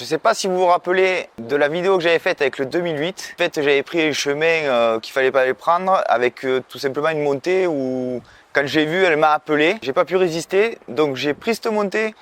Je ne sais pas si vous vous rappelez de la vidéo que j'avais faite avec le 2008. En fait, j'avais pris le chemin qu'il fallait pas aller prendre avec tout simplement une montée où, quand j'ai vu, elle m'a appelé. J'ai pas pu résister, donc j'ai pris cette montée.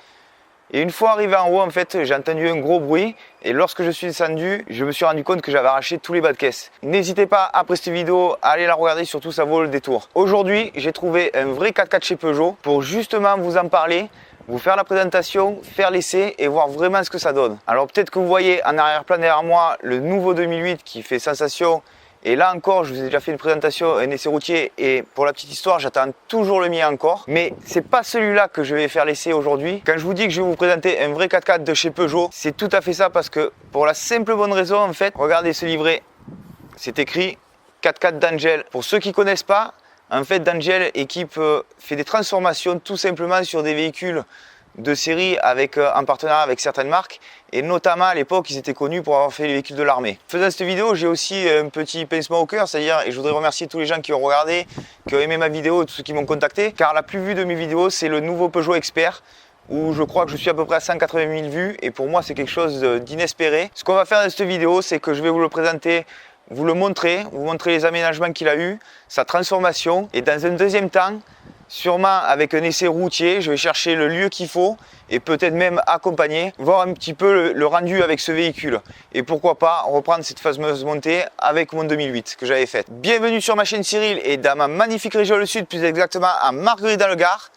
Et une fois arrivé en haut, en fait, j'ai entendu un gros bruit. Et lorsque je suis descendu, je me suis rendu compte que j'avais arraché tous les bas de caisse. N'hésitez pas, après cette vidéo, à aller la regarder, surtout ça vaut le détour. Aujourd'hui, j'ai trouvé un vrai 4x4 chez Peugeot pour justement vous en parler, vous faire la présentation, faire l'essai et voir vraiment ce que ça donne. Alors peut-être que vous voyez en arrière-plan derrière moi le nouveau 2008 qui fait sensation. Et là encore, je vous ai déjà fait une présentation, un essai routier, et pour la petite histoire, j'attends toujours le mien encore. Mais c'est pas celui-là que je vais faire l'essai aujourd'hui. Quand je vous dis que je vais vous présenter un vrai 4x4 de chez Peugeot, c'est tout à fait ça, parce que pour la simple bonne raison, en fait, regardez ce livret, c'est écrit 4x4 d'Angel. Pour ceux qui connaissent pas, en fait, d'Angel équipe fait des transformations tout simplement sur des véhicules de série en partenariat avec certaines marques, et notamment à l'époque ils étaient connus pour avoir fait les véhicules de l'armée. Faisant cette vidéo, j'ai aussi un petit pincement au cœur, c'est-à-dire, et je voudrais remercier tous les gens qui ont regardé, qui ont aimé ma vidéo, tous ceux qui m'ont contacté, car la plus vue de mes vidéos c'est le nouveau Peugeot Expert, où je crois que je suis à peu près à 180 000 vues, et pour moi c'est quelque chose d'inespéré. Ce qu'on va faire dans cette vidéo, c'est que je vais vous le présenter, vous le montrer, vous montrer les aménagements qu'il a eu, sa transformation, et dans un deuxième temps, sûrement avec un essai routier, je vais chercher le lieu qu'il faut et peut-être même accompagner, voir un petit peu le rendu avec ce véhicule. Et pourquoi pas reprendre cette fameuse montée avec mon 2008 que j'avais faite. Bienvenue sur ma chaîne Cyril et dans ma magnifique région du Sud, plus exactement à Marguerite dans le Gard.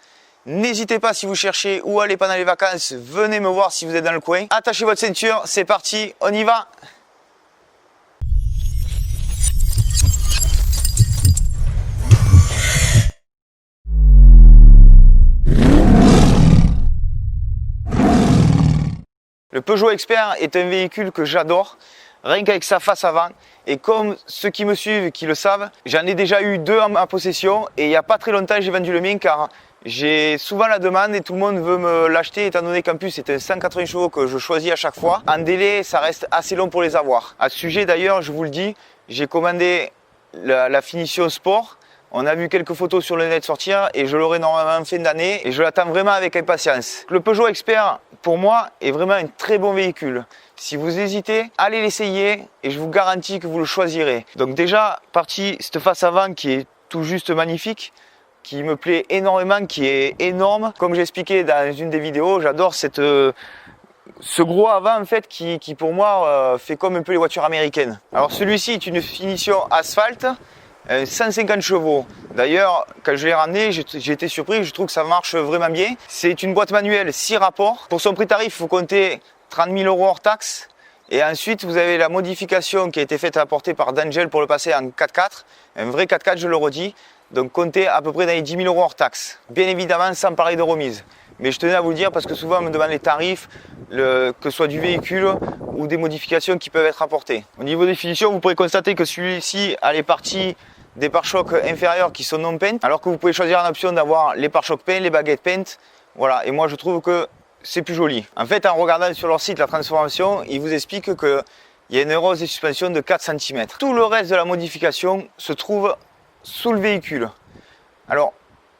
N'hésitez pas, si vous cherchez où aller pendant les vacances, venez me voir si vous êtes dans le coin. Attachez votre ceinture, c'est parti, on y va! Le Peugeot Expert est un véhicule que j'adore, rien qu'avec sa face avant. Et comme ceux qui me suivent, qui le savent, j'en ai déjà eu deux en ma possession. Et il n'y a pas très longtemps, j'ai vendu le mien car j'ai souvent la demande et tout le monde veut me l'acheter, étant donné qu'en plus c'est un 180 chevaux que je choisis à chaque fois. En délai, ça reste assez long pour les avoir. À ce sujet d'ailleurs, je vous le dis, j'ai commandé la finition sport. On a vu quelques photos sur le net sortir et je l'aurai normalement en fin d'année et je l'attends vraiment avec impatience. Le Peugeot Expert, pour moi, est vraiment un très bon véhicule. Si vous hésitez, allez l'essayer et je vous garantis que vous le choisirez. Donc déjà, partie cette face avant qui est tout juste magnifique, qui me plaît énormément, qui est énorme. Comme j'ai expliqué dans une des vidéos, j'adore ce gros avant en fait qui pour moi fait comme un peu les voitures américaines. Alors celui-ci est une finition asphalte. 150 chevaux. D'ailleurs, quand je l'ai ramené, j'ai été surpris, je trouve que ça marche vraiment bien. C'est une boîte manuelle 6 rapports. Pour son prix tarif, il faut compter 30 000 € hors taxe. Et ensuite, vous avez la modification qui a été faite à apporter par D'Angel pour le passer en 4x4. Un vrai 4x4, je le redis. Donc comptez à peu près dans les 10 000 € hors taxe. Bien évidemment, sans parler de remise. Mais je tenais à vous le dire parce que souvent on me demande les tarifs, que ce soit du véhicule ou des modifications qui peuvent être apportées. Au niveau des finitions, vous pourrez constater que celui-ci a les parties des pare-chocs inférieurs qui sont non peintes, alors que vous pouvez choisir en option d'avoir les pare-chocs peints, les baguettes peintes. Voilà, et moi je trouve que c'est plus joli. En fait, en regardant sur leur site la transformation, ils vous expliquent qu'il y a une heureuse des suspensions de 4 cm. Tout le reste de la modification se trouve sous le véhicule. Alors,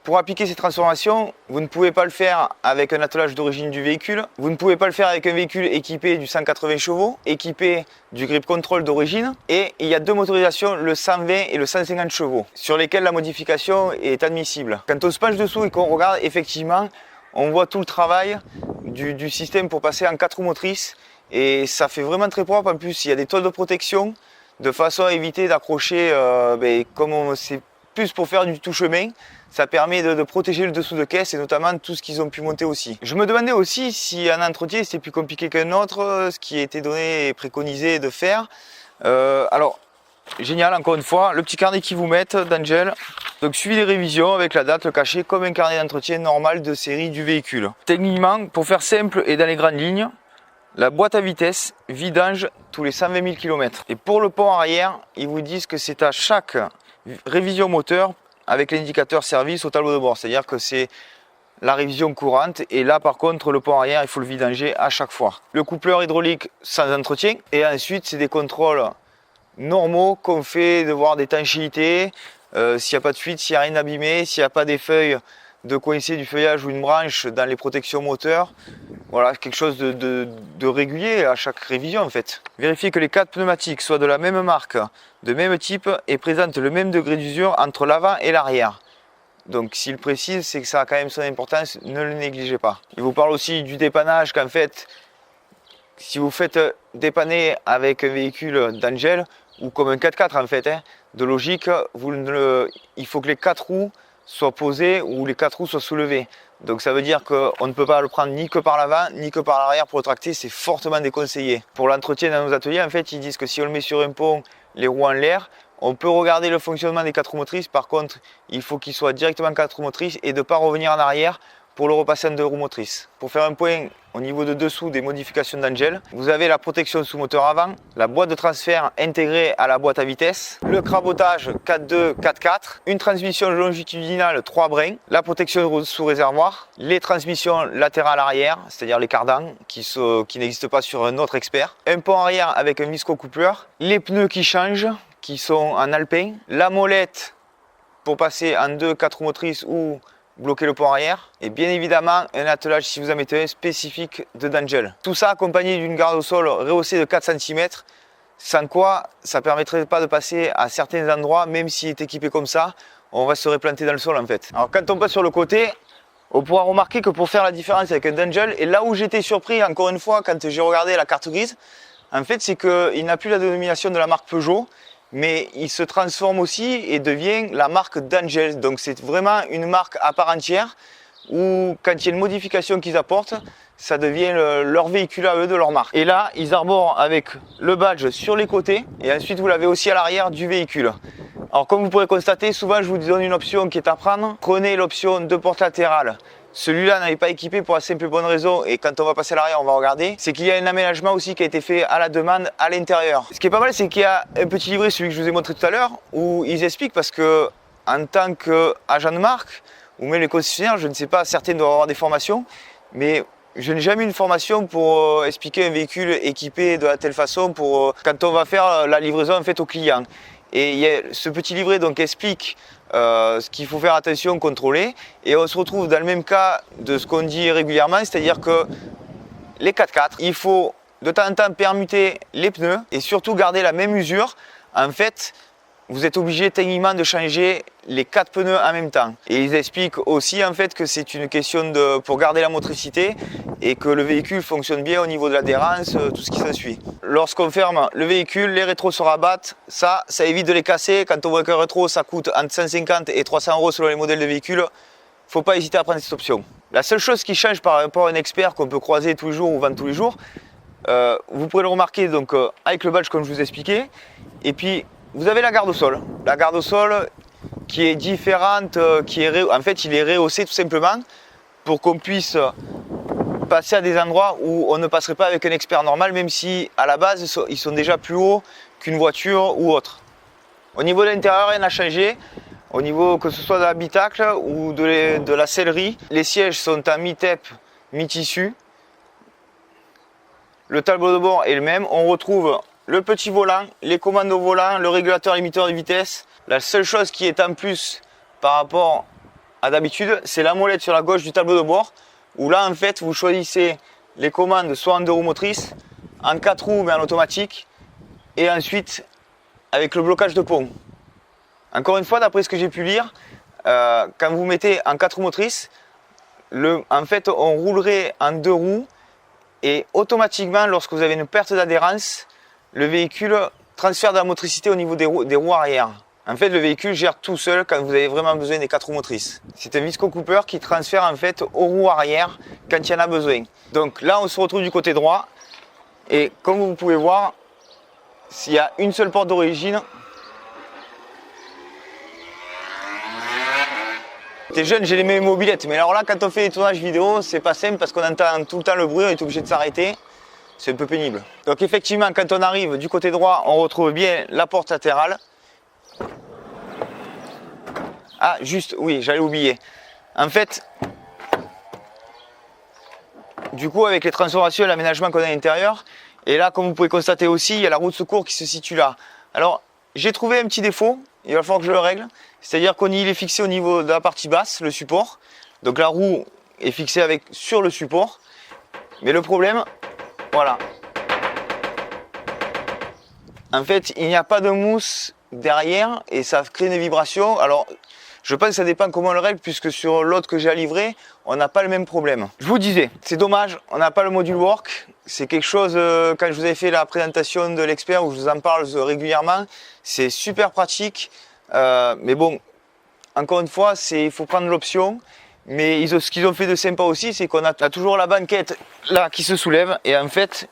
pour appliquer ces transformations, vous ne pouvez pas le faire avec un attelage d'origine du véhicule. Vous ne pouvez pas le faire avec un véhicule équipé du 180 chevaux, équipé du grip control d'origine. Et il y a deux motorisations, le 120 et le 150 chevaux, sur lesquelles la modification est admissible. Quand on se penche dessous et qu'on regarde, effectivement, on voit tout le travail du système pour passer en 4 roues motrices. Et ça fait vraiment très propre. En plus, il y a des tôles de protection, de façon à éviter d'accrocher, comme c'est plus pour faire du tout-chemin. Ça permet de protéger le dessous de caisse et notamment tout ce qu'ils ont pu monter aussi. Je me demandais aussi si un entretien c'était plus compliqué qu'un autre, ce qui était donné et préconisé de faire. Alors, génial, encore une fois, le petit carnet qu'ils vous mettent d'Angel. Donc, suivi des révisions avec la date, le cachet, comme un carnet d'entretien normal de série du véhicule. Techniquement, pour faire simple et dans les grandes lignes, la boîte à vitesse vidange tous les 120 000 km. Et pour le pont arrière, ils vous disent que c'est à chaque révision moteur avec l'indicateur service au tableau de bord, c'est-à-dire que c'est la révision courante et là par contre le pont arrière il faut le vidanger à chaque fois. Le coupleur hydraulique sans entretien et ensuite c'est des contrôles normaux qu'on fait de voir d'étanchéité, s'il n'y a pas de fuite, s'il n'y a rien abîmé, s'il n'y a pas des feuilles de coincer du feuillage ou une branche dans les protections moteurs, Voilà, quelque chose de régulier à chaque révision en fait. Vérifiez que les cadres pneumatiques soient de la même marque, de même type et présentent le même degré d'usure entre l'avant et l'arrière. Donc s'il précise, c'est que ça a quand même son importance, ne le négligez pas. Il vous parle aussi du dépannage, qu'en fait, si vous faites dépanner avec un véhicule d'Angel, ou comme un 4x4 en fait, de logique, il faut que les 4 roues soient posées ou les 4 roues soient soulevées. Donc ça veut dire qu'on ne peut pas le prendre ni que par l'avant ni que par l'arrière pour le tracter, c'est fortement déconseillé. Pour l'entretien dans nos ateliers, en fait, ils disent que si on le met sur un pont, les roues en l'air, on peut regarder le fonctionnement des 4 roues motrices. Par contre, il faut qu'il soit directement 4 roues motrices et de ne pas revenir en arrière pour le repasser en 2 roues motrices. Pour faire un point au niveau de dessous des modifications d'Angel, vous avez la protection sous moteur avant, la boîte de transfert intégrée à la boîte à vitesse, le crabotage 4.2, 4.4, une transmission longitudinale 3 brins, la protection sous réservoir, les transmissions latérales arrière, c'est-à-dire les cardans qui n'existent pas sur un autre expert, un pont arrière avec un visco-coupleur, les pneus qui changent, qui sont en alpin, la molette pour passer en 2 4 roues motrices ou bloquer le pont arrière et bien évidemment un attelage si vous en mettez un spécifique de d'Angel. Tout ça accompagné d'une garde au sol rehaussée de 4 cm, sans quoi ça ne permettrait pas de passer à certains endroits, même s'il est équipé comme ça, on resterait planté dans le sol en fait. Alors quand on passe sur le côté, on pourra remarquer que pour faire la différence avec un d'Angel, et là où j'étais surpris encore une fois quand j'ai regardé la carte grise, en fait c'est qu'il n'a plus la dénomination de la marque Peugeot, mais il se transforme aussi et devient la marque d'Angel. Donc c'est vraiment une marque à part entière où quand il y a une modification qu'ils apportent, ça devient leur véhicule à eux de leur marque. Et là, ils arborent avec le badge sur les côtés et ensuite vous l'avez aussi à l'arrière du véhicule. Alors comme vous pourrez constater, souvent je vous donne une option qui est à prendre. Prenez l'option de porte latérale. Celui-là n'avait pas équipé pour la simple et bonne raison, et quand on va passer à l'arrière, on va regarder, c'est qu'il y a un aménagement aussi qui a été fait à la demande à l'intérieur. Ce qui est pas mal, c'est qu'il y a un petit livret, celui que je vous ai montré tout à l'heure, où ils expliquent, parce que en tant qu'agent de marque, ou même les concessionnaires, je ne sais pas, certains doivent avoir des formations, mais je n'ai jamais eu une formation pour expliquer un véhicule équipé de la telle façon pour quand on va faire la livraison en fait au client. Et il y a ce petit livret donc explique ce qu'il faut faire attention, contrôler, et on se retrouve dans le même cas de ce qu'on dit régulièrement, c'est-à-dire que les 4x4, il faut de temps en temps permuter les pneus et surtout garder la même usure. En fait, vous êtes obligé techniquement de changer les 4 pneus en même temps. Et ils expliquent aussi en fait que c'est une question pour garder la motricité et que le véhicule fonctionne bien au niveau de l'adhérence, tout ce qui s'ensuit. Lorsqu'on ferme le véhicule, les rétros se rabattent, ça évite de les casser. Quand on voit qu'un rétro ça coûte entre 150 et 300 € selon les modèles de véhicules, il ne faut pas hésiter à prendre cette option. La seule chose qui change par rapport à un expert qu'on peut croiser tous les jours ou vendre tous les jours, vous pourrez le remarquer donc, avec le badge comme je vous ai expliqué, et puis vous avez la garde au sol. La garde au sol qui est différente, en fait il est rehaussé tout simplement pour qu'on puisse passer à des endroits où on ne passerait pas avec un expert normal, même si à la base ils sont déjà plus hauts qu'une voiture ou autre. Au niveau de l'intérieur, rien n'a changé. Au niveau que ce soit de l'habitacle ou de la sellerie, les sièges sont en mi-tep, mi-tissu. Le tableau de bord est le même. On retrouve le petit volant, les commandes au volant, le régulateur limiteur de vitesse. La seule chose qui est en plus par rapport à d'habitude, c'est la molette sur la gauche du tableau de bord, où là en fait vous choisissez les commandes soit en 2 roues motrices, en 4 roues mais en automatique, et ensuite avec le blocage de pont. Encore une fois, d'après ce que j'ai pu lire, quand vous mettez en 4 roues motrices, en fait on roulerait en 2 roues et automatiquement lorsque vous avez une perte d'adhérence, le véhicule transfère de la motricité au niveau des roues arrière. En fait, le véhicule gère tout seul quand vous avez vraiment besoin des 4 roues motrices. C'est un visco-coupleur qui transfère en fait aux roues arrière quand il y en a besoin. Donc là, on se retrouve du côté droit. Et comme vous pouvez voir, s'il y a une seule porte d'origine, t'es jeune, j'ai les mêmes mobilettes. Mais alors là, quand on fait des tournages vidéo, c'est pas simple parce qu'on entend tout le temps le bruit, on est obligé de s'arrêter. C'est un peu pénible. Donc effectivement, quand on arrive du côté droit, on retrouve bien la porte latérale. Ah, juste, oui, j'allais oublier. En fait, du coup, avec les transformations et l'aménagement qu'on a à l'intérieur, et là, comme vous pouvez constater aussi, il y a la roue de secours qui se situe là. Alors, j'ai trouvé un petit défaut, il va falloir que je le règle. C'est-à-dire qu'il est fixé au niveau de la partie basse, le support. Donc la roue est fixée sur le support. Mais le problème, voilà. En fait, il n'y a pas de mousse derrière et ça crée une vibration. Alors, je pense que ça dépend comment on le règle, puisque sur l'autre que j'ai à livrer, on n'a pas le même problème. Je vous disais, c'est dommage, on n'a pas le module work. C'est quelque chose, quand je vous avais fait la présentation de l'expert, où je vous en parle régulièrement, c'est super pratique. Mais bon, encore une fois, il faut prendre l'option. Mais ce qu'ils ont fait de sympa aussi, c'est qu'on a toujours la banquette là qui se soulève. Et en fait,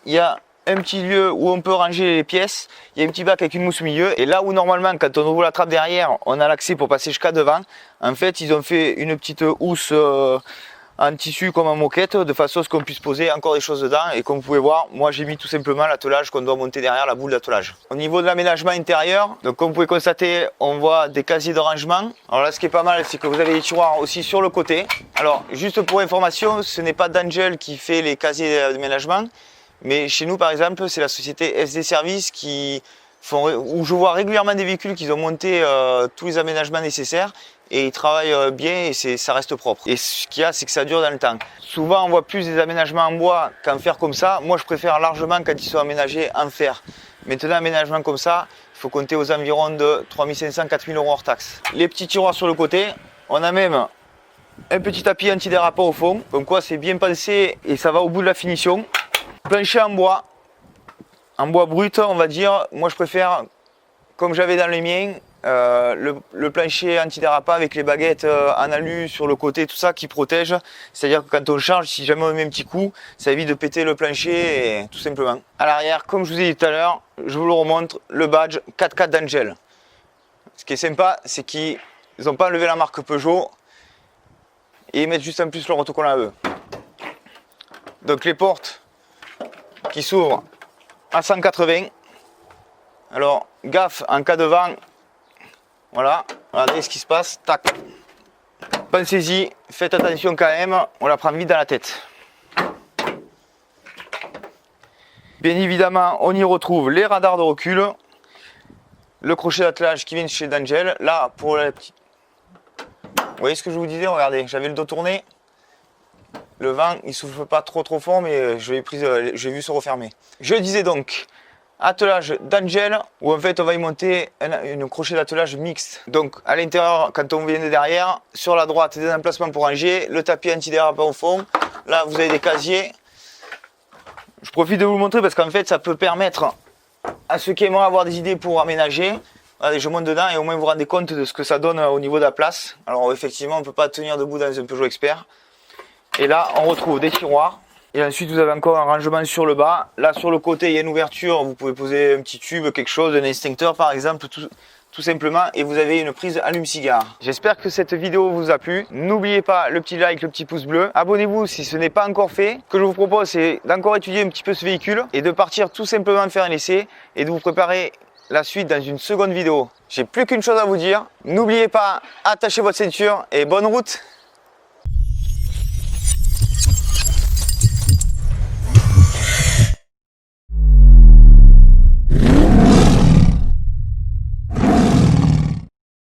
il y a un petit lieu où on peut ranger les pièces. Il y a un petit bac avec une mousse au milieu. Et là où normalement, quand on ouvre la trappe derrière, on a l'accès pour passer jusqu'à devant. En fait, ils ont fait une petite housse en tissu comme en moquette, de façon à ce qu'on puisse poser encore des choses dedans. Et comme vous pouvez voir, moi j'ai mis tout simplement l'attelage qu'on doit monter derrière, la boule d'attelage. Au niveau de l'aménagement intérieur, donc comme vous pouvez constater, on voit des casiers de rangement. Alors là, ce qui est pas mal, c'est que vous avez des tiroirs aussi sur le côté. Alors, juste pour information, ce n'est pas d'Angel qui fait les casiers d'aménagement. Mais chez nous, par exemple, c'est la société SD Service où je vois régulièrement des véhicules qui ont monté tous les aménagements nécessaires et ils travaillent bien et ça reste propre. Et ce qu'il y a, c'est que ça dure dans le temps. Souvent, on voit plus des aménagements en bois qu'en fer comme ça. Moi, je préfère largement quand ils sont aménagés en fer. Maintenant, aménagement comme ça, il faut compter aux environs de 3500 à 4000 € hors taxe. Les petits tiroirs sur le côté, on a même un petit tapis antidérapant au fond. Comme quoi, c'est bien pensé et ça va au bout de la finition. Plancher en bois brut, on va dire. Moi, je préfère, comme j'avais dans les miens, le plancher antidérapant avec les baguettes en alu sur le côté, tout ça qui protège. C'est-à-dire que quand on charge, si jamais on met un petit coup, ça évite de péter le plancher, et, tout simplement. À l'arrière, comme je vous ai dit tout à l'heure, je vous le remontre, le badge 4x4 d'Angel. Ce qui est sympa, c'est qu'ils n'ont pas enlevé la marque Peugeot et ils mettent juste en plus leur autocollant à eux. Donc les portes qui s'ouvrent à 180. Alors gaffe en cas de vent, voilà, regardez ce qui se passe, tac. Pensez-y, faites attention quand même, on la prend vite dans la tête. Bien évidemment, on y retrouve les radars de recul, le crochet d'attelage qui vient de chez d'Angel. Là, pour la petite... Vous voyez ce que je vous disais, regardez, j'avais le dos tourné. Le vent, il souffle pas trop fort, mais j'ai vu se refermer. Je disais donc, attelage d'Angel, où en fait on va y monter une crochet d'attelage mixte. Donc à l'intérieur, quand on vient de derrière, sur la droite, des emplacements pour ranger, le tapis antidérapant au fond. Là, vous avez des casiers. Je profite de vous le montrer parce qu'en fait, ça peut permettre à ceux qui aimeraient avoir des idées pour aménager. Regardez, je monte dedans et au moins vous vous rendez compte de ce que ça donne au niveau de la place. Alors effectivement, on ne peut pas tenir debout dans un Peugeot Expert. Et là, on retrouve des tiroirs. Et ensuite, vous avez encore un rangement sur le bas. Là, sur le côté, il y a une ouverture. Vous pouvez poser un petit tube, quelque chose, un extincteur par exemple, tout simplement. Et vous avez une prise allume-cigare. J'espère que cette vidéo vous a plu. N'oubliez pas le petit like, le petit pouce bleu. Abonnez-vous si ce n'est pas encore fait. Ce que je vous propose, c'est d'encore étudier un petit peu ce véhicule et de partir tout simplement faire un essai et de vous préparer la suite dans une seconde vidéo. J'ai plus qu'une chose à vous dire. N'oubliez pas, attachez votre ceinture et bonne route!